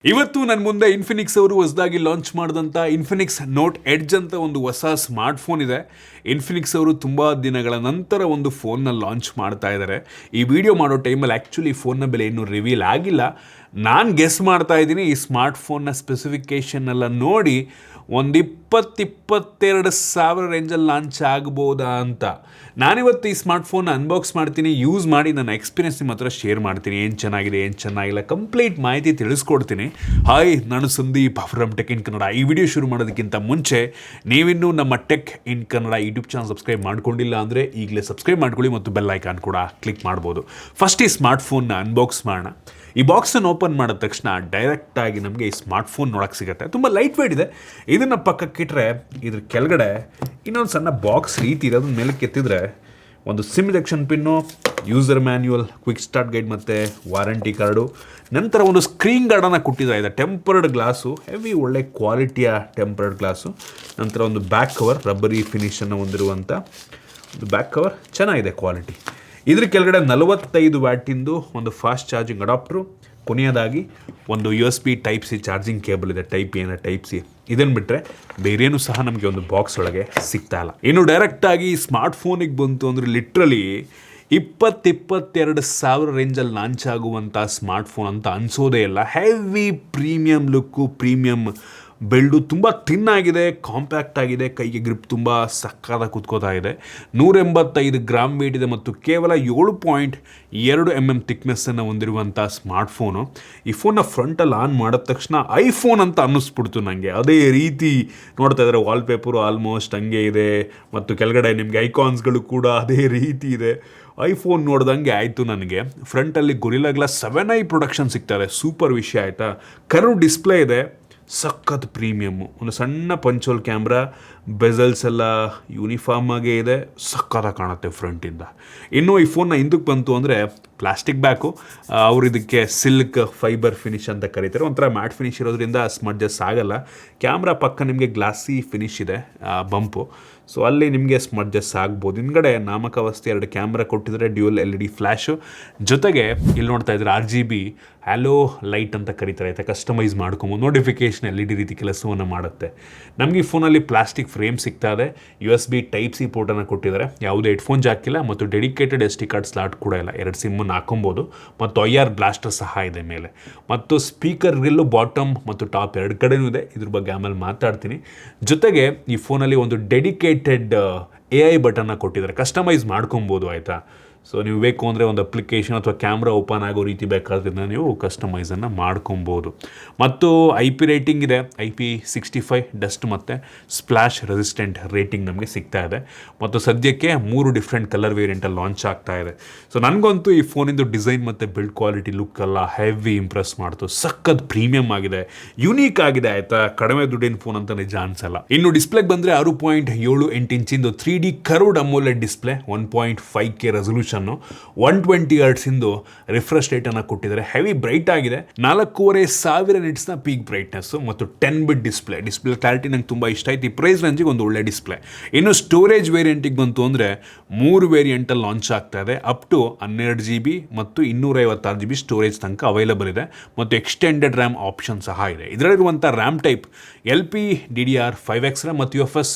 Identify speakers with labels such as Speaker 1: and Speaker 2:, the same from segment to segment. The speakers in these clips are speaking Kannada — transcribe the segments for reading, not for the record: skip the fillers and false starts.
Speaker 1: ಇವತ್ತು ನನ್ನ ಮುಂದೆ ಇನ್ಫಿನಿಕ್ಸ್ ಅವರು ಹೊಸದಾಗಿ ಲಾಂಚ್ ಮಾಡಿದಂಥ ಇನ್ಫಿನಿಕ್ಸ್ ನೋಟ್ ಎಡ್ಜ್ ಅಂತ ಒಂದು ಹೊಸ ಸ್ಮಾರ್ಟ್ ಫೋನ್ ಇದೆ. ಇನ್ಫಿನಿಕ್ಸ್ ಅವರು ತುಂಬ ದಿನಗಳ ನಂತರ ಒಂದು ಫೋನ್ನ ಲಾಂಚ್ ಮಾಡ್ತಾ ಇದ್ದಾರೆ. ಈ ವಿಡಿಯೋ ಮಾಡೋ ಟೈಮಲ್ಲಿ ಆ್ಯಕ್ಚುಲಿ ಫೋನ್ನ ಬೆಲೆ ಇನ್ನೂ ರಿವೀಲ್ ಆಗಿಲ್ಲ. ನಾನು ಗೆಸ್ ಮಾಡ್ತಾ ಇದ್ದೀನಿ ಈ ಸ್ಮಾರ್ಟ್ ಫೋನ್ನ ಸ್ಪೆಸಿಫಿಕೇಷನ್ ಎಲ್ಲ ನೋಡಿ ಒಂದು 22 ಸಾವಿರ ರೇಂಜಲ್ಲಿ ಲಾಂಚ್ ಆಗ್ಬೋದಾ ಅಂತ. ನಾನಿವತ್ತು ಈ ಸ್ಮಾರ್ಟ್ ಫೋನ್ ಅನ್ಬಾಕ್ಸ್ ಮಾಡ್ತೀನಿ, ಯೂಸ್ ಮಾಡಿ ನನ್ನ ಎಕ್ಸ್ಪೀರಿಯನ್ಸ್ ನಿಮ್ಮ ಹತ್ರ ಶೇರ್ ಮಾಡ್ತೀನಿ. ಏನು ಚೆನ್ನಾಗಿದೆ, ಏನು ಚೆನ್ನಾಗಿಲ್ಲ, ಕಂಪ್ಲೀಟ್ ಮಾಹಿತಿ ತಿಳಿಸ್ಕೊಡ್ತೀನಿ. ಹಾಯ್, ನಾನು Sandeep from tech in Kannada. ಈ ವಿಡಿಯೋ ಶುರು ಮಾಡೋದಕ್ಕಿಂತ ಮುಂಚೆ ನೀವಿನ್ನೂ ನಮ್ಮ tech in Kannada YouTube channel subscribe ಮಾಡ್ಕೊಂಡಿಲ್ಲ ಅಂದರೆ ಈಗಲೇ ಸಬ್ಸ್ಕ್ರೈಬ್ ಮಾಡ್ಕೊಳ್ಳಿ ಮತ್ತು ಬೆಲ್ ಐಕಾನ್ ಕೂಡ ಕ್ಲಿಕ್ ಮಾಡ್ಬೋದು. ಫಸ್ಟ್ ಈ ಸ್ಮಾರ್ಟ್ ಫೋನ್ನ ಅನ್ಬಾಕ್ಸ್ ಮಾಡೋಣ. ಈ ಬಾಕ್ಸನ್ನು ಓಪನ್ ಮಾಡಿದ ತಕ್ಷಣ ಡೈರೆಕ್ಟಾಗಿ ನಮಗೆ ಈ ಸ್ಮಾರ್ಟ್ ಫೋನ್ ನೋಡೋಕ್ಕೆ ಸಿಗುತ್ತೆ. ತುಂಬ ಲೈಟ್ ವೇಟ್ ಇದೆ. ಇದನ್ನು ಪಕ್ಕಕ್ಕಿಟ್ಟರೆ ಇದ್ರ ಕೆಳಗಡೆ ಇನ್ನೊಂದು ಸಣ್ಣ ಬಾಕ್ಸ್ ರೀತಿ ಇದೆ. ಅದನ್ನ ಮೇಲೆ ಕೆತ್ತಿದ್ರೆ ಒಂದು sim ejection pin, user manual, quick start guide ಮತ್ತು ವಾರಂಟಿ ಕಾರ್ಡು, ನಂತರ ಒಂದು ಸ್ಕ್ರೀನ್ ಗಾರ್ಡನ್ನು ಕೊಟ್ಟಿದ್ದಾರೆ. ಇದೆ ಟೆಂಪರ್ಡ್ ಗ್ಲಾಸು, ಹೆವಿ ಒಳ್ಳೆ ಕ್ವಾಲಿಟಿಯ ಟೆಂಪರ್ಡ್ ಗ್ಲಾಸು. ನಂತರ ಒಂದು ಬ್ಯಾಕ್ ಕವರ್, ರಬ್ಬರಿ ಫಿನಿಷನ್ನು ಹೊಂದಿರುವಂಥ ಒಂದು ಬ್ಯಾಕ್ ಕವರ್, ಚೆನ್ನಾಗಿದೆ ಕ್ವಾಲಿಟಿ. ಇದ್ರ ಕೆಳಗಡೆ 45 ವ್ಯಾಟಿಂದು ಒಂದು ಫಾಸ್ಟ್ ಚಾರ್ಜಿಂಗ್ ಅಡಾಪ್ಟ್ರು, ಕೊನೆಯದಾಗಿ ಒಂದು USB Type-C ಚಾರ್ಜಿಂಗ್ ಕೇಬಲ್ ಇದೆ, Type-C. ಇದನ್ನು ಬಿಟ್ಟರೆ ಬೇರೇನು ಸಹ ನಮಗೆ ಒಂದು ಬಾಕ್ಸ್ ಒಳಗೆ ಸಿಗ್ತಾ ಇಲ್ಲ. ಇನ್ನು ಡೈರೆಕ್ಟಾಗಿ ಸ್ಮಾರ್ಟ್ ಫೋನಿಗೆ ಬಂತು ಅಂದರೆ ಲಿಟ್ರಲಿ 22 ಸಾವಿರ ರೇಂಜಲ್ಲಿ ಲಾಂಚ್ ಆಗುವಂಥ ಸ್ಮಾರ್ಟ್ ಫೋನ್ ಅಂತ ಅನಿಸೋದೇ ಇಲ್ಲ. ಹೆವಿ ಪ್ರೀಮಿಯಂ ಲುಕ್ಕು, ಪ್ರೀಮಿಯಂ ಬೆಲ್ಡು, ತುಂಬ ಥಿನ್ ಆಗಿದೆ, ಕಾಂಪ್ಯಾಕ್ಟ್ ಆಗಿದೆ, ಕೈಗೆ ಗ್ರಿಪ್ ತುಂಬ ಸಕ್ಕತ್ತಾಗಿ ಕುತ್ಕೋತಾ ಇದೆ. 185 ಗ್ರಾಮ್ ವೇಟ್ ಇದೆ ಮತ್ತು ಕೇವಲ 7.2 mm ಥಿಕ್ನೆಸ್ಸನ್ನು ಹೊಂದಿರುವಂಥ ಸ್ಮಾರ್ಟ್ ಫೋನು. ಈ ಫೋನ್ನ ಫ್ರಂಟಲ್ಲಿ ಆನ್ ಮಾಡಿದ ತಕ್ಷಣ ಐಫೋನ್ ಅಂತ ಅನ್ನಿಸ್ಬಿಡ್ತು ನನಗೆ. ಅದೇ ರೀತಿ ನೋಡ್ತಾ ಇದ್ದಾರೆ, ವಾಲ್ಪೇಪರು ಆಲ್ಮೋಸ್ಟ್ ಹಂಗೆ ಇದೆ ಮತ್ತು ಕೆಳಗಡೆ ನಿಮಗೆ ಐಕಾನ್ಸ್ಗಳು ಕೂಡ ಅದೇ ರೀತಿ ಇದೆ. ಐಫೋನ್ ನೋಡ್ದಂಗೆ ಆಯಿತು ನನಗೆ. ಫ್ರಂಟಲ್ಲಿ ಗೊರಿಲ್ಲಾ ಗ್ಲಾಸ್ 7i ಪ್ರೊಡಕ್ಷನ್ ಸಿಗ್ತಾರೆ, ಸೂಪರ್ ವಿಷಯ ಆಯಿತಾ. ಕರ್ವ್ ಡಿಸ್ಪ್ಲೇ ಇದೆ, ಸಖತ್ ಪ್ರೀಮಿಯಮ್ಮು. ಒಂದು ಸಣ್ಣ ಪಂಚೋಲ್ ಕ್ಯಾಮ್ರಾ, ಬೆಸಲ್ಸ್ ಎಲ್ಲ ಯೂನಿಫಾರ್ಮ್ ಆಗೇ ಇದೆ, ಸಕ್ಕತ್ತಾಗಿ ಕಾಣುತ್ತೆ ಫ್ರಂಟಿಂದ. ಇನ್ನು ಈ ಫೋನ್ನ ಹಿಂದಕ್ಕೆ ಬಂತು ಅಂದರೆ ಪ್ಲಾಸ್ಟಿಕ್ ಬ್ಯಾಕು, ಅವರು ಇದಕ್ಕೆ ಸಿಲ್ಕ್ ಫೈಬರ್ ಫಿನಿಶ್ ಅಂತ ಕರೀತಾರೆ. ಒಂಥರ ಮ್ಯಾಟ್ ಫಿನಿಶ್ ಇರೋದ್ರಿಂದ ಸ್ಮಡ್ಜಸ್ ಆಗಲ್ಲ. ಕ್ಯಾಮ್ರಾ ಪಕ್ಕ ನಿಮಗೆ ಗ್ಲಾಸಿ ಫಿನಿಶ್ ಇದೆ, ಬಂಪು, ಸೊ ಅಲ್ಲಿ ನಿಮಗೆ ಸ್ಮಡ್ಜಸ್ ಆಗ್ಬೋದು. ಹಿಂದ್ಗಡೆ ನಾಮಕಾವಸ್ತೆ 2 ಕ್ಯಾಮ್ರಾ ಕೊಟ್ಟಿದ್ದಾರೆ, ಡ್ಯೂಯಲ್ LED ಫ್ಲ್ಯಾಶು. ಜೊತೆಗೆ ಇಲ್ಲಿ ನೋಡ್ತಾ ಇದ್ದಾರೆ RGB ಹ್ಯಾಲೋ ಲೈಟ್ ಅಂತ ಕರೀತಾರೆ ಆಯಿತಾ. ಕಸ್ಟಮೈಸ್ ಮಾಡ್ಕೊಬೋದು, ನೋಟಿಫಿಕೇಷನ್ LED ರೀತಿ ಕೆಲಸವನ್ನು ಮಾಡುತ್ತೆ. ನಮಗೆ ಈ ಫೋನಲ್ಲಿ ಪ್ಲಾಸ್ಟಿಕ್ ಫ್ರೇಮ್ ಸಿಗ್ತಾ ಇದೆ, USB Type-C ಪೋರ್ಟನ್ನು ಕೊಟ್ಟಿದ್ದಾರೆ, ಯಾವುದೇ ಹೆಡ್ಫೋನ್ ಜಾಕ್ ಇಲ್ಲ ಮತ್ತು ಡೆಡಿಕೇಟೆಡ್ SD ಕಾರ್ಡ್ ಸ್ಲಾಟ್ ಕೂಡ ಇಲ್ಲ. 2 ಸಿಮ್ಮನ್ನು ಹಾಕೊಬೋದು ಮತ್ತು IR ಬ್ಲಾಸ್ಟರ್ ಸಹ ಇದೆ ಮೇಲೆ, ಮತ್ತು ಸ್ಪೀಕರ್ ಗ್ರಿಲ್ಲು ಬಾಟಮ್ ಮತ್ತು ಟಾಪ್ 2 ಕಡೆನೂ ಇದೆ. ಇದ್ರ ಬಗ್ಗೆ ಆಮೇಲೆ ಮಾತಾಡ್ತೀನಿ. ಜೊತೆಗೆ ಈ ಫೋನಲ್ಲಿ ಒಂದು ಡೆಡಿಕೇಟೆಡ್ AI ಬಟನ್ನ ಕೊಟ್ಟಿದ್ದಾರೆ, ಕಸ್ಟಮೈಸ್ ಮಾಡ್ಕೊಬೋದು ಆಯಿತಾ. ಸೊ ನೀವು ಬೇಕು ಅಂದರೆ ಒಂದು ಅಪ್ಲಿಕೇಶನ್ ಅಥವಾ ಕ್ಯಾಮ್ರಾ ಓಪನ್ ಆಗೋ ರೀತಿ ಬೇಕಾದ್ರಿಂದ ನೀವು ಕಸ್ಟಮೈಸನ್ನು ಮಾಡ್ಕೊಬೋದು. ಮತ್ತು IP ರೇಟಿಂಗ್ ಇದೆ, IP65 ಡಸ್ಟ್ ಮತ್ತು ಸ್ಪ್ಲಾಶ್ ರೆಸಿಸ್ಟೆಂಟ್ ರೇಟಿಂಗ್ ನಮಗೆ ಸಿಗ್ತಾ ಇದೆ. ಮತ್ತು ಸದ್ಯಕ್ಕೆ 3 ಡಿಫ್ರೆಂಟ್ ಕಲರ್ ವೇರಿಯಂಟಲ್ಲಿ ಲಾಂಚ್ ಆಗ್ತಾ ಇದೆ. ಸೊ ನನಗಂತೂ ಈ ಫೋನಿಂದು ಡಿಸೈನ್ ಮತ್ತು ಬಿಲ್ಡ್ ಕ್ವಾಲಿಟಿ ಲುಕ್ ಎಲ್ಲ ಹೆವಿ ಇಂಪ್ರೆಸ್ ಮಾಡ್ತು. ಸಖತ್ ಪ್ರೀಮಿಯಮ್ ಆಗಿದೆ, ಯುನೀಕ್ ಆಗಿದೆ ಆಯಿತಾ. ಕಡಿಮೆ ದುಡ್ಡಿನ ಫೋನ್ ಅಂತ ನಿಜ ಅನ್ಸಲ್ಲ. ಇನ್ನು ಡಿಸ್ಪ್ಲೇಗೆ ಬಂದರೆ 6.78 ಇಂಚಿಂದು 3D curved ಅಮೋಲೆಡ್ display, 1.5K resolution, 120 Hz ಇಂದು ರಿಫ್ರೆಶ್ ರೇಟನ್ನು ಕೊಟ್ಟಿದ್ದಾರೆ. ಹೆವಿ ಬ್ರೈಟ್ ಆಗಿದೆ, 4500 ನಿಟ್ಸ್ನ ಪೀಕ್ ಬ್ರೈಟ್ನೆಸ್ಸು ಮತ್ತು 10 ಬಿಟ್ ಡಿಸ್ಪ್ಲೇ ಕ್ಲಾರಿಟಿ ನಂಗೆ ತುಂಬ ಇಷ್ಟ ಆಯ್ತು. ಈ ಪ್ರೈಸ್ ರೇಂಜಿಗೆ ಒಂದು ಒಳ್ಳೆ ಡಿಸ್ಪ್ಲೇ. ಇನ್ನು ಸ್ಟೋರೇಜ್ ವೇರಿಯಂಟಿಗೆ ಬಂತು ಅಂದರೆ 3 ವೇರಿಯಂಟಲ್ಲಿ ಲಾಂಚ್ ಆಗ್ತಾ ಇದೆ. ಅಪ್ ಟು 12 GB ಮತ್ತು 256 GB ಸ್ಟೋರೇಜ್ ತನಕ ಅವೈಲಬಲ್ ಇದೆ ಮತ್ತು ಎಕ್ಸ್ಟೆಂಡೆಡ್ ರ್ಯಾಮ್ ಆಪ್ಷನ್ ಸಹ ಇದೆ. ಇದರಲ್ಲಿರುವಂಥ ರ್ಯಾಮ್ ಟೈಪ್ LPDDR5X ಮತ್ತು UFS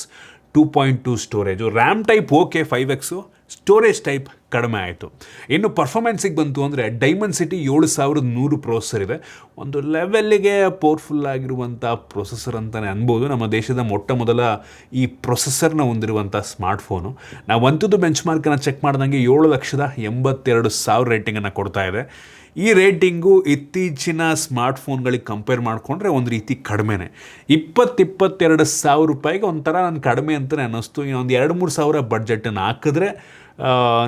Speaker 1: 2.2 storage. RAM type okay 5X, storage type ಕಡಿಮೆ ಆಯಿತು. ಇನ್ನು ಪರ್ಫಾರ್ಮೆನ್ಸಿಗೆ ಬಂತು ಅಂದರೆ ಡೈಮೆನ್ಸಿಟಿ 7100 ಪ್ರೊಸೆಸರ್ ಇದೆ. ಒಂದು ಲೆವೆಲ್ಲಿಗೆ ಪವರ್ಫುಲ್ ಆಗಿರುವಂಥ ಪ್ರೊಸೆಸರ್ ಅಂತಲೇ ಅನ್ಬೋದು. ನಮ್ಮ ದೇಶದ ಮೊಟ್ಟ ಮೊದಲ ಈ ಪ್ರೊಸೆಸರ್ನ ಹೊಂದಿರುವಂಥ ಸ್ಮಾರ್ಟ್ಫೋನು. ನಾವು ಅಂಥದ್ದು ಬೆಂಚ್ ಮಾರ್ಕನ್ನು ಚೆಕ್ ಮಾಡ್ದಂಗೆ 7,82,000 ರೇಟಿಂಗನ್ನು ಕೊಡ್ತಾ ಇದೆ. ಈ ರೇಟಿಂಗು ಇತ್ತೀಚಿನ ಸ್ಮಾರ್ಟ್ಫೋನ್ಗಳಿಗೆ ಕಂಪೇರ್ ಮಾಡಿಕೊಂಡ್ರೆ ಒಂದು ರೀತಿ ಕಡಿಮೆನೇ. 22 ಸಾವಿರ ರೂಪಾಯಿಗೆ ಒಂಥರ ನಾನು ಕಡಿಮೆ ಅಂತಲೇ ಅನ್ನಿಸ್ತು. ಇನ್ನೊಂದು 2-3 ಸಾವಿರ ಬಡ್ಜೆಟನ್ನು ಹಾಕಿದ್ರೆ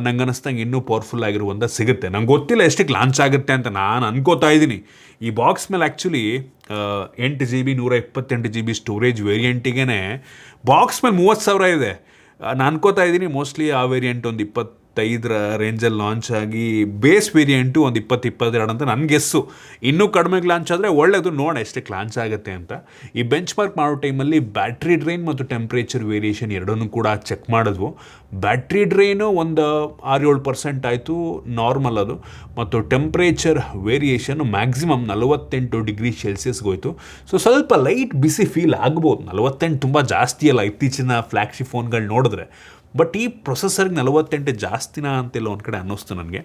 Speaker 1: ನಂಗೆ ಅನ್ನಿಸ್ದಂಗೆ ಇನ್ನೂ ಪವರ್ಫುಲ್ ಆಗಿರುವಂಥ ಸಿಗುತ್ತೆ. ನಂಗೆ ಗೊತ್ತಿಲ್ಲ ಎಷ್ಟಕ್ಕೆ ಲಾಂಚ್ ಆಗುತ್ತೆ ಅಂತ ನಾನು ಅನ್ಕೋತಾ ಇದ್ದೀನಿ. ಈ ಬಾಕ್ಸ್ ಮೇಲೆ ಆ್ಯಕ್ಚುಲಿ 8 GB 128 GB ಸ್ಟೋರೇಜ್ ವೇರಿಯಂಟಿಗೆ ಬಾಕ್ಸ್ ಮೇಲೆ 30,000 ಇದೆ. ನಾನು ಅನ್ಕೋತಾ ಇದ್ದೀನಿ ಮೋಸ್ಟ್ಲಿ ಆ ವೇರಿಯಂಟ್ ಒಂದು 25 ರೇಂಜಲ್ಲಿ ಲಾಂಚ್ ಆಗಿ ಬೇಸ್ ವೇರಿಯಂಟು ಒಂದು 22 ಅಂತ ನನ್ನ ಗೆಸ್ಸು. ಇನ್ನೂ ಕಡಿಮೆಗೆ ಲಾಂಚ್ ಆದರೆ ಒಳ್ಳೆಯದು, ನೋಡಿ ಎಷ್ಟಕ್ಕೆ ಲಾಂಚ್ ಆಗುತ್ತೆ ಅಂತ. ಈ ಬೆಂಚ್ ಮಾರ್ಕ್ ಮಾಡೋ ಟೈಮಲ್ಲಿ ಬ್ಯಾಟ್ರಿ ಡ್ರೈನ್ ಮತ್ತು ಟೆಂಪ್ರೇಚರ್ ವೇರಿಯೇಷನ್ ಎರಡನ್ನೂ ಕೂಡ ಚೆಕ್ ಮಾಡಿದ್ವು. ಬ್ಯಾಟ್ರಿ ಡ್ರೈನು ಒಂದು 6-7% ಆಯಿತು, ನಾರ್ಮಲ್ ಅದು. ಮತ್ತು ಟೆಂಪ್ರೇಚರ್ ವೇರಿಯೇಷನ್ ಮ್ಯಾಕ್ಸಿಮಮ್ 48 ಡಿಗ್ರಿ ಸೆಲ್ಸಿಯಸ್ಗೆ ಹೋಯಿತು. ಸೊ ಸ್ವಲ್ಪ ಲೈಟ್ ಬಿಸಿ ಫೀಲ್ ಆಗ್ಬೋದು. 48 ತುಂಬ ಜಾಸ್ತಿ ಅಲ್ಲ ಇತ್ತೀಚಿನ ಫ್ಲ್ಯಾಗ್ಶಿಪ್ ಫೋನ್ಗಳು ನೋಡಿದ್ರೆ. ಬಟ್ ಈ ಪ್ರೊಸೆಸರ್ಗೆ 48 ಜಾಸ್ತಿನಾ ಅಂತೆಲ್ಲ ಒಂದು ಕಡೆ ಅನ್ನಿಸ್ತು ನನಗೆ.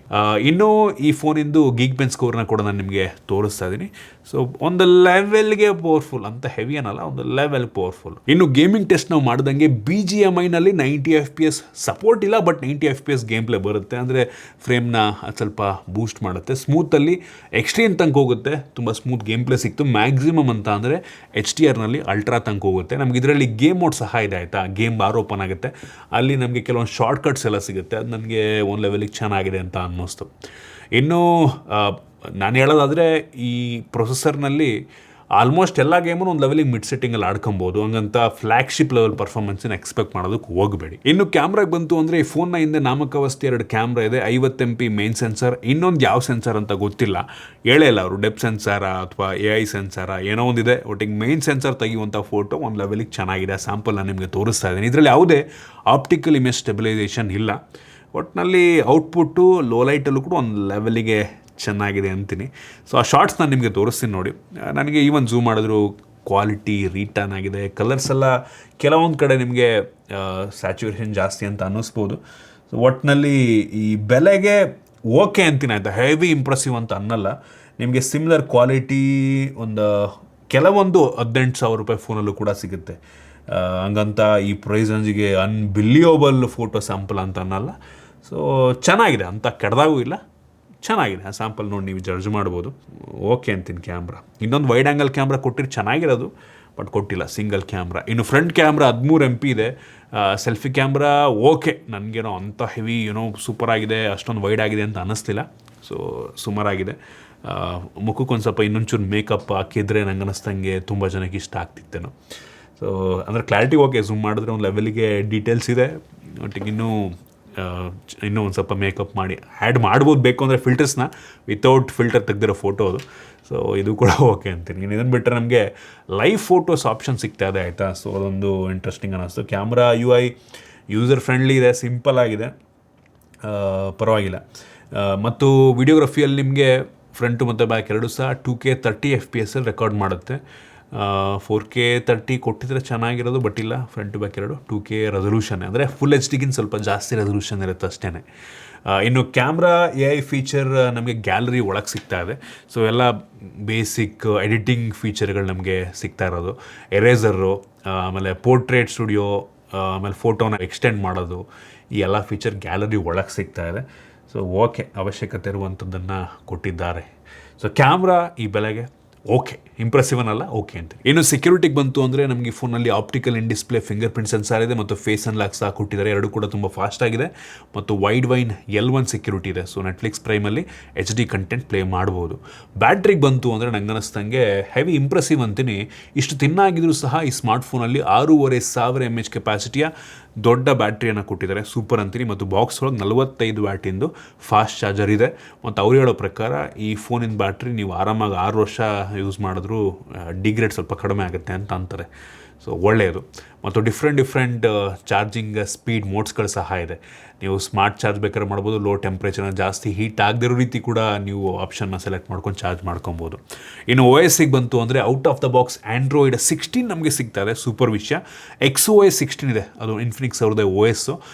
Speaker 1: ಇನ್ನೂ ಈ ಫೋನಿಂದು ಗೀಕ್ ಬೆಂಚ್ ಸ್ಕೋರ್ನ ಕೂಡ ನಾನು ನಿಮಗೆ ತೋರಿಸ್ತಾ ಇದ್ದೀನಿ. ಸೊ ಒಂದು ಲೆವೆಲ್ಗೆ ಪವರ್ಫುಲ್, ಅಂತ ಹೆವಿ ಏನಲ್ಲ, ಒಂದು ಲೆವೆಲ್ ಪವರ್ಫುಲ್. ಇನ್ನು ಗೇಮಿಂಗ್ ಟೆಸ್ಟ್ ನಾವು ಮಾಡಿದಂಗೆ BGMIನಲ್ಲಿ 90 FPS ಸಪೋರ್ಟ್ ಇಲ್ಲ, ಬಟ್ 90 FPS ಗೇಮ್ ಪ್ಲೇ ಬರುತ್ತೆ. ಅಂದರೆ ಫ್ರೇಮ್ನ ಸ್ವಲ್ಪ ಬೂಸ್ಟ್ ಮಾಡುತ್ತೆ. ಸ್ಮೂತಲ್ಲಿ ಎಕ್ಸ್ಟ್ರೀಮ್ ತನಕ ಹೋಗುತ್ತೆ, ತುಂಬ ಸ್ಮೂತ್ ಗೇಮ್ ಪ್ಲೇ ಸಿಕ್ತು. ಮ್ಯಾಕ್ಸಿಮಮ್ ಅಂತ ಅಂದರೆ HDRನಲ್ಲಿ ಅಲ್ಟ್ರಾ ತನಕ ಹೋಗುತ್ತೆ. ನಮ್ಗೆ ಇದರಲ್ಲಿ ಗೇಮ್ ಮೋಡ್ ಸಹ ಇದೆ ಆಯಿತಾ. ಗೇಮ್ ಬಾರ್ ಓಪನ್ ಆಗುತ್ತೆ, ಅಲ್ಲಿ ನಮಗೆ ಕೆಲವೊಂದು ಶಾರ್ಟ್ಕಟ್ಸ್ ಎಲ್ಲ ಸಿಗುತ್ತೆ. ಅದು ನನಗೆ ಒಂದು ಲೆವೆಲಿಗೆ ಚೆನ್ನಾಗಿದೆ ಅಂತ ಅನ್ನಿಸ್ತು. ಇನ್ನು ನಾನು ಹೇಳೋದಾದರೆ ಈ ಪ್ರೊಸೆಸರ್ನಲ್ಲಿ ಆಲ್ಮೋಸ್ಟ್ ಎಲ್ಲ ಗೇಮನ್ನು ಒಂದು ಲೆವೆಲಿಗೆ ಮಿಡ್ ಸೆಟ್ಟಿಂಗಲ್ಲಿ ಆಡ್ಕೊಬೋದು. ಹಂಗಂತ ಫ್ಲ್ಯಾಗ್ಶಿಪ್ ಲೆವೆಲ್ ಪರ್ಫಾರ್ಮೆನ್ಸನ್ನು ಎಕ್ಸ್ಪೆಕ್ಟ್ ಮಾಡೋದಕ್ಕೆ ಹೋಗಬೇಡಿ. ಇನ್ನು ಕ್ಯಾಮ್ರಾಗೆ ಬಂತು ಅಂದರೆ ಈ ಫೋನ್ನ ಹಿಂದೆ ನಾಮಕಾವಸ್ತಿ 2 ಕ್ಯಾಮ್ರಾ ಇದೆ. 50 MP ಮೇನ್ ಸೆನ್ಸರ್, ಇನ್ನೊಂದು ಯಾವ ಸೆನ್ಸರ್ ಅಂತ ಗೊತ್ತಿಲ್ಲ, ಹೇಳೇ ಇಲ್ಲ ಅವರು. ಡೆಪ್ ಸೆನ್ಸಾರಾ ಅಥವಾ AI ಸೆನ್ಸಾರಾ ಏನೋ ಒಂದಿದೆ. ಒಟ್ಟಿಗೆ ಮೇನ್ ಸೆನ್ಸರ್ ತೆಗೆಯುವಂಥ ಫೋಟೋ ಒಂದು ಲೆವೆಲಿಗೆ ಚೆನ್ನಾಗಿದೆ. ಸ್ಯಾಂಪಲ್ ನಾನು ನಿಮಗೆ ತೋರಿಸ್ತಾ ಇದ್ದೀನಿ. ಇದರಲ್ಲಿ ಯಾವುದೇ ಆಪ್ಟಿಕಲ್ ಇಮೇಜ್ ಸ್ಟೆಬಿಲೈಸೇಷನ್ ಇಲ್ಲ. ಒಟ್ಟಿನಲ್ಲಿ ಔಟ್ಪುಟ್ಟು ಲೋ ಲೈಟಲ್ಲೂ ಕೂಡ ಒಂದು ಲೆವೆಲಿಗೆ ಚೆನ್ನಾಗಿದೆ ಅಂತೀನಿ. ಸೊ ಆ ಶಾರ್ಟ್ಸ್ ನಾನು ನಿಮಗೆ ತೋರಿಸ್ತೀನಿ ನೋಡಿ. ನನಗೆ ಈವನ್ ಝೂಮ್ ಮಾಡಿದ್ರು ಕ್ವಾಲಿಟಿ ರೀಟರ್ನ್ ಆಗಿದೆ. ಕಲರ್ಸ್ ಎಲ್ಲ ಕೆಲವೊಂದು ಕಡೆ ನಿಮಗೆ ಸ್ಯಾಚುರೇಷನ್ ಜಾಸ್ತಿ ಅಂತ ಅನ್ನಿಸ್ಬೋದು. ಸೊ ಒಟ್ಟಿನಲ್ಲಿ ಈ ಬೆಲೆಗೆ ಓಕೆ ಅಂತೀನಿ ಆಯಿತಾ. ಹೆವಿ ಇಂಪ್ರೆಸಿವ್ ಅಂತ ಅನ್ನಲ್ಲ. ನಿಮಗೆ ಸಿಮಿಲರ್ ಕ್ವಾಲಿಟಿ ಒಂದು ಕೆಲವೊಂದು 18,000 ರೂಪಾಯಿ ಫೋನಲ್ಲೂ ಕೂಡ ಸಿಗುತ್ತೆ. ಹಂಗಂತ ಈ ಪ್ರೈಸ್ ರೇಂಜಿಗೆ ಅನ್ಬಿಲಿಯಬಲ್ ಫೋಟೋ ಸ್ಯಾಂಪಲ್ ಅಂತ ಅನ್ನಲ್ಲ. ಸೊ ಚೆನ್ನಾಗಿದೆ, ಅಂತ ಕೆಡ್ದಾಗೂ ಇಲ್ಲ, ಚೆನ್ನಾಗಿದೆ. ಆ ಸ್ಯಾಂಪಲ್ ನೋಡಿ ನೀವು ಜಡ್ಜ್ ಮಾಡ್ಬೋದು. ಓಕೆ ಅಂತೀನಿ. ಕ್ಯಾಮ್ರಾ ಇನ್ನೊಂದು ವೈಡ್ ಆ್ಯಂಗಲ್ ಕ್ಯಾಮ್ರಾ ಕೊಟ್ಟಿರು ಚೆನ್ನಾಗಿರೋದು, ಬಟ್ ಕೊಟ್ಟಿಲ್ಲ ಸಿಂಗಲ್ ಕ್ಯಾಮ್ರಾ. ಇನ್ನು ಫ್ರಂಟ್ ಕ್ಯಾಮ್ರಾ 13 MP ಇದೆ. ಸೆಲ್ಫಿ ಕ್ಯಾಮ್ರಾ ಓಕೆ, ನನಗೇನೋ ಅಂಥ ಹೆವಿ ಏನೋ ಸೂಪರಾಗಿದೆ, ಅಷ್ಟೊಂದು ವೈಡ್ ಆಗಿದೆ ಅಂತ ಅನ್ನಿಸ್ತಿಲ್ಲ. ಸೊ ಸುಮಾರಾಗಿದೆ. ಮುಖಕ್ಕೊಂದು ಸ್ವಲ್ಪ ಇನ್ನೊಂಚೂರು ಮೇಕಪ್ ಹಾಕಿದರೆ ನಂಗೆ ಅನ್ನಿಸ್ದಂಗೆ ತುಂಬ ಜನಕ್ಕೆ ಇಷ್ಟ ಆಗ್ತಿತ್ತೇನೋ. ಸೊ ಅಂದರೆ ಕ್ಲಾರಿಟಿ ಓಕೆ, ಝೂಮ್ ಮಾಡಿದ್ರೆ ಒಂದು ಲೆವೆಲಿಗೆ ಡೀಟೇಲ್ಸ್ ಇದೆ. ಒಟ್ಟಿಗೆ ಇನ್ನೂ ಒಂದು ಸ್ವಲ್ಪ ಮೇಕಪ್ ಮಾಡಿ ಆ್ಯಡ್ ಮಾಡ್ಬೋದು ಬೇಕು ಅಂದರೆ ಫಿಲ್ಟರ್ಸ್ನ. ವಿತೌಟ್ ಫಿಲ್ಟರ್ ತೆಗೆದಿರೋ ಫೋಟೋ ಅದು. ಸೊ ಇದು ಕೂಡ ಓಕೆ ಅಂತೀನಿ. ಇನ್ನು ಇದನ್ನು ಬಿಟ್ಟರೆ ನಮಗೆ ಲೈವ್ ಫೋಟೋಸ್ ಆಪ್ಷನ್ ಸಿಗ್ತಾ ಇದೆ ಆಯಿತಾ. ಸೊ ಅದೊಂದು ಇಂಟ್ರೆಸ್ಟಿಂಗ್ ಅನ್ನಿಸ್ತು. ಕ್ಯಾಮ್ರಾ UI ಯೂಸರ್ ಫ್ರೆಂಡ್ಲಿ ಇದೆ, ಸಿಂಪಲ್ ಆಗಿದೆ, ಪರವಾಗಿಲ್ಲ. ಮತ್ತು ವಿಡಿಯೋಗ್ರಫಿಯಲ್ಲಿ ನಿಮಗೆ ಫ್ರಂಟು ಮತ್ತು ಬ್ಯಾಕ್ ಎರಡೂ ಸಹ 2K 30 FPS ರೆಕಾರ್ಡ್ ಮಾಡುತ್ತೆ. 4K 30 ಕೊಟ್ಟಿದ್ರೆ ಚೆನ್ನಾಗಿರೋದು, ಬಟ್ ಇಲ್ಲ. ಫ್ರಂಟ್ ಟು ಬ್ಯಾಕ್ ಎರಡು 2K ರೆಸೊಲ್ಯೂಷನ್, ಅಂದರೆ ಫುಲ್ HD ಸ್ವಲ್ಪ ಜಾಸ್ತಿ ರೆಸೊಲ್ಯೂಷನ್ ಇರುತ್ತೆ ಅಷ್ಟೇ. ಇನ್ನು ಕ್ಯಾಮ್ರಾ AI ಫೀಚರ್ ನಮಗೆ ಗ್ಯಾಲರಿ ಒಳಗೆ ಸಿಗ್ತಾ ಇದೆ. ಸೊ ಎಲ್ಲ ಬೇಸಿಕ್ ಎಡಿಟಿಂಗ್ ಫೀಚರ್ಗಳು ನಮಗೆ ಸಿಗ್ತಾ ಇರೋದು. ಎರೇಸರು, ಆಮೇಲೆ ಪೋರ್ಟ್ರೇಟ್ ಸ್ಟುಡಿಯೋ, ಆಮೇಲೆ ಫೋಟೋನ ಎಕ್ಸ್ಟೆಂಡ್ ಮಾಡೋದು, ಈ ಎಲ್ಲ ಫೀಚರ್ ಗ್ಯಾಲರಿ ಒಳಗೆ ಸಿಗ್ತಾ ಇದೆ. ಸೊ ಓಕೆ, ಅವಶ್ಯಕತೆ ಇರುವಂಥದ್ದನ್ನು ಕೊಟ್ಟಿದ್ದಾರೆ. ಸೊ ಕ್ಯಾಮ್ರಾ ಈ ಬೆಲೆಗೆ ಓಕೆ, ಇಂಪ್ರೆಸಿವ್ ಅನ್ನಲ್ಲ, ಓಕೆ ಅಂತ. ಇನ್ನು ಸೆಕ್ಯೂರಿಟಿಗೆ ಬಂತು ಅಂದರೆ ನಮಗೆ ಫೋನಲ್ಲಿ optical in display fingerprint sensor ಇದೆ ಮತ್ತು ಫೇಸ್ ಅನ್ಲಾಕ್ ಸಹ ಕೊಟ್ಟಿದ್ದಾರೆ. ಎರಡು ಕೂಡ ತುಂಬ ಫಾಸ್ಟ್ ಆಗಿದೆ ಮತ್ತು ವೈಡ್ ವೈನ್ L1 ಸೆಕ್ಯೂರಿಟಿ ಇದೆ. ಸೊ ನೆಟ್ಫ್ಲಿಕ್ಸ್ ಪ್ರೈಮಲ್ಲಿ HD ಕಂಟೆಂಟ್ ಪ್ಲೇ ಮಾಡ್ಬೋದು. ಬ್ಯಾಟ್ರಿಗೆ ಬಂತು ಅಂದರೆ ನಂಗೆ ಅನ್ನಿಸ್ದಂಗೆ ಹೆವಿ ಇಂಪ್ರೆಸಿವ್ ಅಂತೀನಿ. ಇಷ್ಟು ತಿನ್ನಾಗಿದ್ರೂ ಸಹ ಈ ಸ್ಮಾರ್ಟ್ಫೋನಲ್ಲಿ 6500 mAh ಕೆಪಾಸಿಟಿಯ ದೊಡ್ಡ ಬ್ಯಾಟ್ರಿಯನ್ನು ಕೊಟ್ಟಿದ್ದಾರೆ. ಸೂಪರ್ ಅಂತೀನಿ. ಮತ್ತು ಬಾಕ್ಸ್ ಒಳಗೆ 45 ವ್ಯಾಟಿಂದು ಫಾಸ್ಟ್ ಚಾರ್ಜರ್ ಇದೆ. ಮತ್ತು ಅವ್ರು ಹೇಳೋ ಪ್ರಕಾರ ಈ ಫೋನಿನ ಬ್ಯಾಟ್ರಿ ನೀವು ಆರಾಮಾಗಿ 6 ವರ್ಷ ಯೂಸ್ ಮಾಡಿದ್ರೂ ಡಿಗ್ರೇಡ್ ಸ್ವಲ್ಪ ಕಡಿಮೆ ಆಗುತ್ತೆ ಅಂತ ಅಂತಾರೆ. ಸೊ ಒಳ್ಳೆಯದು. ಮತ್ತು ಡಿಫ್ರೆಂಟ್ ಚಾರ್ಜಿಂಗ್ ಸ್ಪೀಡ್ ಮೋಡ್ಸ್ಗಳು ಸಹ ಇದೆ. ನೀವು ಸ್ಮಾರ್ಟ್ ಚಾರ್ಜ್ ಬೇಕಾದ್ರೆ ಮಾಡ್ಬೋದು, ಲೋ ಟೆಂಪ್ರೇಚರ್ನ ಜಾಸ್ತಿ ಹೀಟ್ ಆಗದಿರೋ ರೀತಿ ಕೂಡ ನೀವು ಆಪ್ಷನ್ನ ಸೆಲೆಕ್ಟ್ ಮಾಡ್ಕೊಂಡು ಚಾರ್ಜ್ ಮಾಡ್ಕೊಬೋದು. ಇನ್ನು OS-ಗೆ ಬಂತು ಅಂದರೆ out of the box Android 16 ನಮಗೆ ಸಿಗ್ತಾ ಇದೆ. ಸೂಪರ್ ವಿಷಯ. XOS 16 ಇದೆ, ಅದು ಇನ್ಫಿನಿಕ್ಸ್ ಅವ್ರದ್ದೇ OS.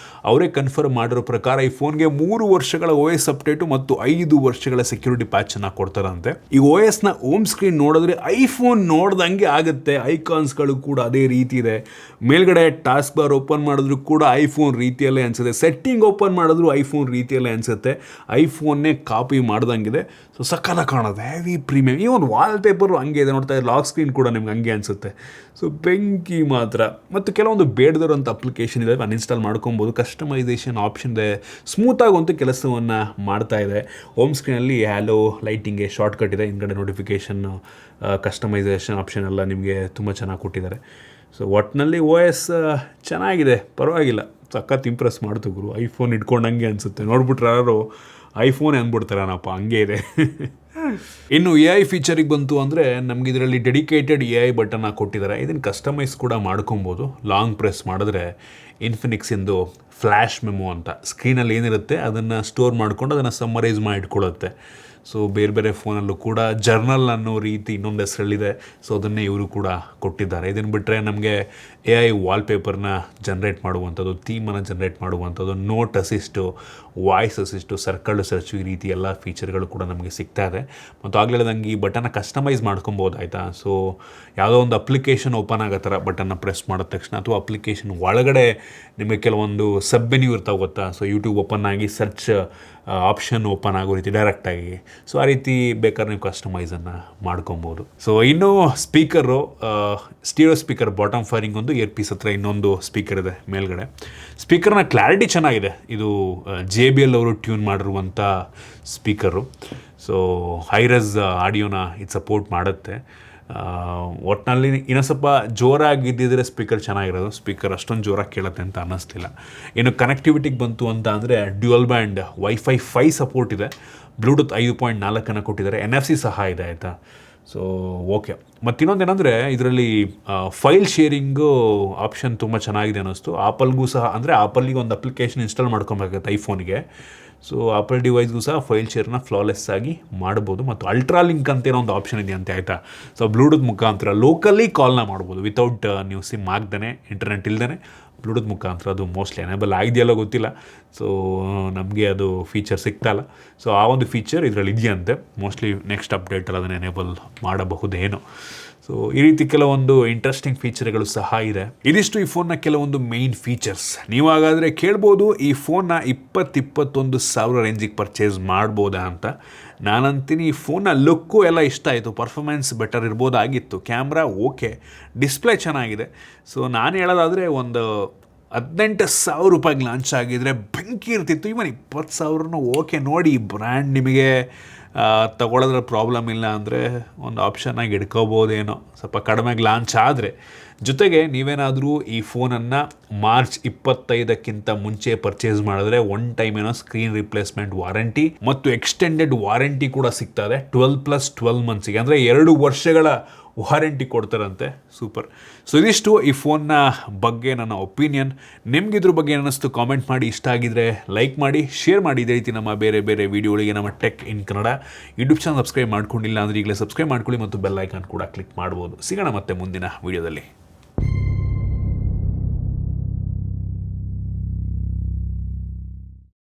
Speaker 1: ಅವರೇ ಕನ್ಫರ್ಮ್ ಮಾಡಿರೋ ಪ್ರಕಾರ ಈ ಫೋನ್ಗೆ 3 ವರ್ಷಗಳ OS ಅಪ್ಡೇಟು ಮತ್ತು 5 ವರ್ಷಗಳ ಸೆಕ್ಯೂರಿಟಿ ಪ್ಯಾಚನ್ನು ಕೊಡ್ತಾರಂತೆ. ಈ OS-ನ ಹೋಮ್ ಸ್ಕ್ರೀನ್ ನೋಡಿದ್ರೆ ಐಫೋನ್ ನೋಡ್ದಂಗೆ ಆಗುತ್ತೆ. ಐಕಾನ್ಸ್ಗಳು ಕೂಡ ಅದೇ ರೀತಿ ಇದೆ. ಮೇಲ್ಗಡೆ ಟಾಸ್ಕ್ ಬಾರ್ ಓಪನ್ ಮಾಡಿದ್ರು ಕೂಡ ಐಫೋನ್ ರೀತಿಯಲ್ಲೇ ಅನಿಸುತ್ತೆ. ಸೆಟ್ಟಿಂಗ್ ಓಪನ್ ಮಾಡಿದ್ರು ಐಫೋನ್ ರೀತಿಯಲ್ಲೇ ಅನಿಸುತ್ತೆ. ಐಫೋನ್ನೇ ಕಾಪಿ ಮಾಡ್ದಂಗಿದೆ. ಸೊ ಸಕ್ಕಲ ಕಾಣೋದು, ಹೆವಿ ಪ್ರೀಮಿಯಂ. ಈ ಒಂದು ವಾಲ್ಪೇಪರು ಹಂಗೆ ಇದೆ, ನೋಡ್ತಾ ಲಾಕ್ ಸ್ಕ್ರೀನ್ ಕೂಡ ನಿಮ್ಗೆ ಹಂಗೆ ಅನಿಸುತ್ತೆ. ಸೊ ಬೆಂಕಿ ಮಾತ್ರ. ಮತ್ತು ಕೆಲವೊಂದು ಬೇಡದಿರೋಂಥ ಅಪ್ಲಿಕೇಶನ್ ಇದೆ, ಅನ್ಇನ್ಸ್ಟಾಲ್ ಮಾಡ್ಕೊಬೋದು. ಕಸ್ಟಮೈಸೇಷನ್ ಆಪ್ಷನ್ ಇದೆ, ಸ್ಮೂತಾಗುವಂಥ ಕೆಲಸವನ್ನು ಮಾಡ್ತಾ ಇದೆ. ಹೋಮ್ ಸ್ಕ್ರೀನಲ್ಲಿ ಹ್ಯಾಲೋ ಲೈಟಿಂಗ್ಗೆ ಶಾರ್ಟ್ಕಟ್ ಇದೆ. ಹಿಂದ್ಗಡೆ ನೋಟಿಫಿಕೇಷನ್, ಕಸ್ಟಮೈಸೇಷನ್ ಆಪ್ಷನ್ ಎಲ್ಲ ನಿಮಗೆ ತುಂಬ ಚೆನ್ನಾಗಿ ಕೊಟ್ಟಿದ್ದಾರೆ. ಸೊ ಒಟ್ಟಿನಲ್ಲಿ OS ಚೆನ್ನಾಗಿದೆ, ಪರವಾಗಿಲ್ಲ. ಸಖತ್ ಇಂಪ್ರೆಸ್ ಮಾಡ್ತು ಗುರು. ಐಫೋನ್ ಇಟ್ಕೊಂಡಂಗೆ ಅನಿಸುತ್ತೆ, ನೋಡ್ಬಿಟ್ರೆ ಯಾರು ಐಫೋನ್ ಅಂದ್ಬಿಡ್ತಾರನಪ್ಪ, ಹಂಗೆ ಇದೆ. ಇನ್ನು AI ಫೀಚರಿಗೆ ಬಂತು ಅಂದರೆ ನಮ್ಗೆ ಇದರಲ್ಲಿ ಡೆಡಿಕೇಟೆಡ್ AI ಬಟನ್ನ ಕೊಟ್ಟಿದ್ದಾರೆ. ಇದನ್ನು ಕಸ್ಟಮೈಸ್ ಕೂಡ ಮಾಡ್ಕೊಬೋದು. ಲಾಂಗ್ ಪ್ರೆಸ್ ಮಾಡಿದ್ರೆ ಇನ್ಫಿನಿಕ್ಸಿಂದು ಫ್ಲ್ಯಾಶ್ ಮೆಮೊ ಅಂತ ಸ್ಕ್ರೀನಲ್ಲಿ ಏನಿರುತ್ತೆ ಅದನ್ನು ಸ್ಟೋರ್ ಮಾಡ್ಕೊಂಡು ಅದನ್ನು ಸಮ್ಮರೈಸ್ ಮಾಡಿ ಇಟ್ಕೊಳ್ಳುತ್ತೆ. ಸೊ ಬೇರೆ ಬೇರೆ ಫೋನಲ್ಲೂ ಕೂಡ ಜರ್ನಲ್ ಅನ್ನೋ ರೀತಿ ಇನ್ನೊಂದು ಹೆಸರಲ್ಲಿದೆ. ಸೊ ಅದನ್ನೇ ಇವರು ಕೂಡ ಕೊಟ್ಟಿದ್ದಾರೆ. ಇದನ್ನು ಬಿಟ್ಟರೆ ನಮಗೆ AI ವಾಲ್ಪೇಪರ್ನ ಜನ್ರೇಟ್ ಮಾಡುವಂಥದ್ದು, ಥೀಮನ್ನು ಜನ್ರೇಟ್ ಮಾಡುವಂಥದ್ದು, note assist, voice assist, circle search, ಈ ರೀತಿ ಎಲ್ಲ ಫೀಚರ್ಗಳು ಕೂಡ ನಮಗೆ ಸಿಗ್ತಾ ಇದೆ. ಮತ್ತು ಆಗಲೇ ನಂಗೆ ಈ ಬಟನ್ನ ಕಸ್ಟಮೈಸ್ ಮಾಡ್ಕೊಬೋದು ಆಯಿತಾ. ಸೊ ಯಾವುದೋ ಒಂದು ಅಪ್ಲಿಕೇಶನ್ ಓಪನ್ ಆಗೋ ಥರ ಬಟನ್ನ ಪ್ರೆಸ್ ಮಾಡಿದ ತಕ್ಷಣ, ಅಥವಾ ಅಪ್ಲಿಕೇಶನ್ ಒಳಗಡೆ ನಿಮಗೆ ಕೆಲವೊಂದು ಸಬ್ ಮೆನ್ಯೂ ಇರ್ತಾವೆ ಗೊತ್ತಾ. ಸೊ ಯೂಟ್ಯೂಬ್ ಓಪನ್ ಆಗಿ ಸರ್ಚ್ ಆಪ್ಷನ್ ಓಪನ್ ಆಗೋ ರೀತಿ ಡೈರೆಕ್ಟಾಗಿ, ಸೊ ಆ ರೀತಿ ಬೇಕಾದ್ರೆ ನೀವು ಕಸ್ಟಮೈಸನ್ನು ಮಾಡ್ಕೊಬೋದು. ಸೊ ಇನ್ನು speaker, stereo speaker bottom firing ಒಂದು, ಇಯರ್ ಪೀಸ್ ಹತ್ರ ಇನ್ನೊಂದು ಸ್ಪೀಕರ್ ಇದೆ ಮೇಲ್ಗಡೆ. ಸ್ಪೀಕರ್ನ ಕ್ಲಾರಿಟಿ ಚೆನ್ನಾಗಿದೆ. ಇದು JBL ಅವರು ಟ್ಯೂನ್ ಮಾಡಿರುವಂಥ ಸ್ಪೀಕರು. ಸೊ ಹೈರೆಸ್ ಆಡಿಯೋನ ಇದು ಸಪೋರ್ಟ್ ಮಾಡುತ್ತೆ. ಒಟ್ಟಿನಲ್ಲಿ ಇನ್ನೂ ಸ್ವಲ್ಪ ಜೋರಾಗಿದ್ದಿದ್ರೆ ಸ್ಪೀಕರ್ ಚೆನ್ನಾಗಿರೋದು. ಸ್ಪೀಕರ್ ಅಷ್ಟೊಂದು ಜೋರಾಗಿ ಕೇಳುತ್ತೆ ಅಂತ ಅನ್ನಿಸ್ತಿಲ್ಲ. ಇನ್ನು ಕನೆಕ್ಟಿವಿಟಿಗೆ ಬಂತು ಅಂತ ಅಂದರೆ ಡ್ಯುಯಲ್ ಬ್ಯಾಂಡ್ ವೈಫೈ 5 ಸಪೋರ್ಟ್ ಇದೆ. ಬ್ಲೂಟೂತ್ 5.4 ಕೊಟ್ಟಿದ್ದಾರೆ. NFC ಸಹ ಇದೆ ಆಯಿತಾ. So okay. ಮತ್ತು ಇನ್ನೊಂದೇನೆಂದರೆ ಇದರಲ್ಲಿ ಫೈಲ್ ಶೇರಿಂಗು ಆಪ್ಷನ್ ತುಂಬ ಚೆನ್ನಾಗಿದೆ ಅನ್ನಿಸ್ತು. ಆಪಲ್ಗೂ ಸಹ, ಅಂದರೆ ಆಪಲ್ಗೆ ಒಂದು ಅಪ್ಲಿಕೇಶನ್ ಇನ್ಸ್ಟಾಲ್ ಮಾಡ್ಕೊಬೇಕಾಗುತ್ತೆ ಐಫೋನಿಗೆ. ಸೊ ಆಪಲ್ ಡಿವೈಸ್ಗೂ ಸಹ ಫೈಲ್ ಶೇರ್ನ ಫ್ಲಾಲೆಸ್ ಆಗಿ ಮಾಡ್ಬೋದು. ಮತ್ತು ಅಲ್ಟ್ರಾ ಲಿಂಕ್ ಅಂತೇನೋ ಒಂದು ಆಪ್ಷನ್ ಇದೆ ಅಂತೆ ಆಯಿತಾ. ಸೊ ಬ್ಲೂಟೂತ್ ಮುಖಾಂತರ ಲೋಕಲಿ ಕಾಲ್ನ ಮಾಡ್ಬೋದು, ವಿತೌಟ್ ನೀವು ಸಿಮ್ ಹಾಕ್ದೇ, ಇಂಟರ್ನೆಟ್ ಇಲ್ದೇ ಬ್ಲೂಟೂತ್ ಮುಖಾಂತರ. ಅದು ಮೋಸ್ಟ್ಲಿ ಎನೇಬಲ್ ಆಗಿದೆಯಲ್ಲ ಗೊತ್ತಿಲ್ಲ. ಸೊ ನಮಗೆ ಅದು ಫೀಚರ್ ಸಿಗ್ತಾಯಿಲ್ಲ. ಸೊ ಆ ಒಂದು ಫೀಚರ್ ಇದರಲ್ಲಿ ಇದೆಯಂತೆ. ಮೋಸ್ಟ್ಲಿ ನೆಕ್ಸ್ಟ್ ಅಪ್ಡೇಟಲ್ಲಿ ಅದನ್ನು ಎನೇಬಲ್ ಮಾಡಬಹುದೇನೋ. ಸೊ ಈ ರೀತಿ ಕೆಲವೊಂದು ಇಂಟ್ರೆಸ್ಟಿಂಗ್ ಫೀಚರ್ಗಳು ಸಹ ಇದೆ. ಇದಿಷ್ಟು ಈ ಫೋನ್ನ ಕೆಲವೊಂದು ಮೇಯ್ನ್ ಫೀಚರ್ಸ್. ನೀವು ಹಾಗಾದರೆ ಕೇಳ್ಬೋದು, ಈ ಫೋನ್ನ 20-21 ಸಾವಿರ ರೇಂಜಿಗೆ ಪರ್ಚೇಸ್ ಮಾಡ್ಬೋದಾ ಅಂತ. ನಾನಂತೀನಿ ಈ ಫೋನ್ನ ಲುಕ್ಕು ಎಲ್ಲ ಇಷ್ಟ ಆಯಿತು. ಪರ್ಫಾರ್ಮೆನ್ಸ್ ಬೆಟರ್ ಇರ್ಬೋದಾಗಿತ್ತು. ಕ್ಯಾಮ್ರಾ ಓಕೆ, ಡಿಸ್ಪ್ಲೇ ಚೆನ್ನಾಗಿದೆ. ಸೊ ನಾನು ಹೇಳೋದಾದರೆ ಒಂದು 18,000 ರೂಪಾಯಿಗೆ ಲಾಂಚ್ ಆಗಿದ್ರೆ ಬೆಂಕಿ ಇರ್ತಿತ್ತು. ಇವನ್ 20,000 ಓಕೆ. ನೋಡಿ, ಬ್ರ್ಯಾಂಡ್ ನಿಮಗೆ ತಗೊಳ್ಳೋದ್ರ ಪ್ರಾಬ್ಲಮ್ ಇಲ್ಲ ಅಂದರೆ ಒಂದು ಆಪ್ಷನ್ನಾಗಿ ಇಟ್ಕೋಬೋದೇನೋ, ಸ್ವಲ್ಪ ಕಡಿಮೆಗೆ ಲಾಂಚ್ ಆದರೆ. ಜೊತೆಗೆ ನೀವೇನಾದರೂ ಈ ಫೋನನ್ನು ಮಾರ್ಚ್ 25ಕ್ಕಿಂತ ಮುಂಚೆ ಪರ್ಚೇಸ್ ಮಾಡಿದ್ರೆ 1 ಟೈಮ್ ಏನೋ ಸ್ಕ್ರೀನ್ ರಿಪ್ಲೇಸ್ಮೆಂಟ್ ವಾರಂಟಿ ಮತ್ತು ಎಕ್ಸ್ಟೆಂಡೆಡ್ ವಾರಂಟಿ ಕೂಡ ಸಿಗ್ತದೆ 12+12 ಮಂತ್ಸಿಗೆ, ಅಂದರೆ 2 ವರ್ಷಗಳ ವಾರಂಟಿ ಕೊಡ್ತಾರಂತೆ. ಸೂಪರ್. ಸೊ ಇದಿಷ್ಟು ಈ ಫೋನ್ನ ಬಗ್ಗೆ ನನ್ನ ಒಪಿನಿಯನ್. ನಿಮ್ಗಿದ್ರ ಬಗ್ಗೆ ಅನ್ನಿಸ್ತು ಕಾಮೆಂಟ್ ಮಾಡಿ. ಇಷ್ಟ ಆಗಿದ್ರೆ ಲೈಕ್ ಮಾಡಿ, ಶೇರ್ ಮಾಡಿ. ಇದೇ ರೀತಿ ನಮ್ಮ ಬೇರೆ ಬೇರೆ ವೀಡಿಯೋಗಳಿಗೆ ನಮ್ಮ tech in Kannada YouTube channel subscribe ಮಾಡ್ಕೊಂಡಿಲ್ಲ ಅಂದರೆ ಈಗಲೇ ಸಬ್ಸ್ಕ್ರೈಬ್ ಮಾಡ್ಕೊಳ್ಳಿ ಮತ್ತು ಬೆಲ್ ಐಕಾನ್ ಕೂಡ ಕ್ಲಿಕ್ ಮಾಡ್ಬೋದು. ಸಿಗೋಣ ಮತ್ತೆ ಮುಂದಿನ ವೀಡಿಯೋದಲ್ಲಿ.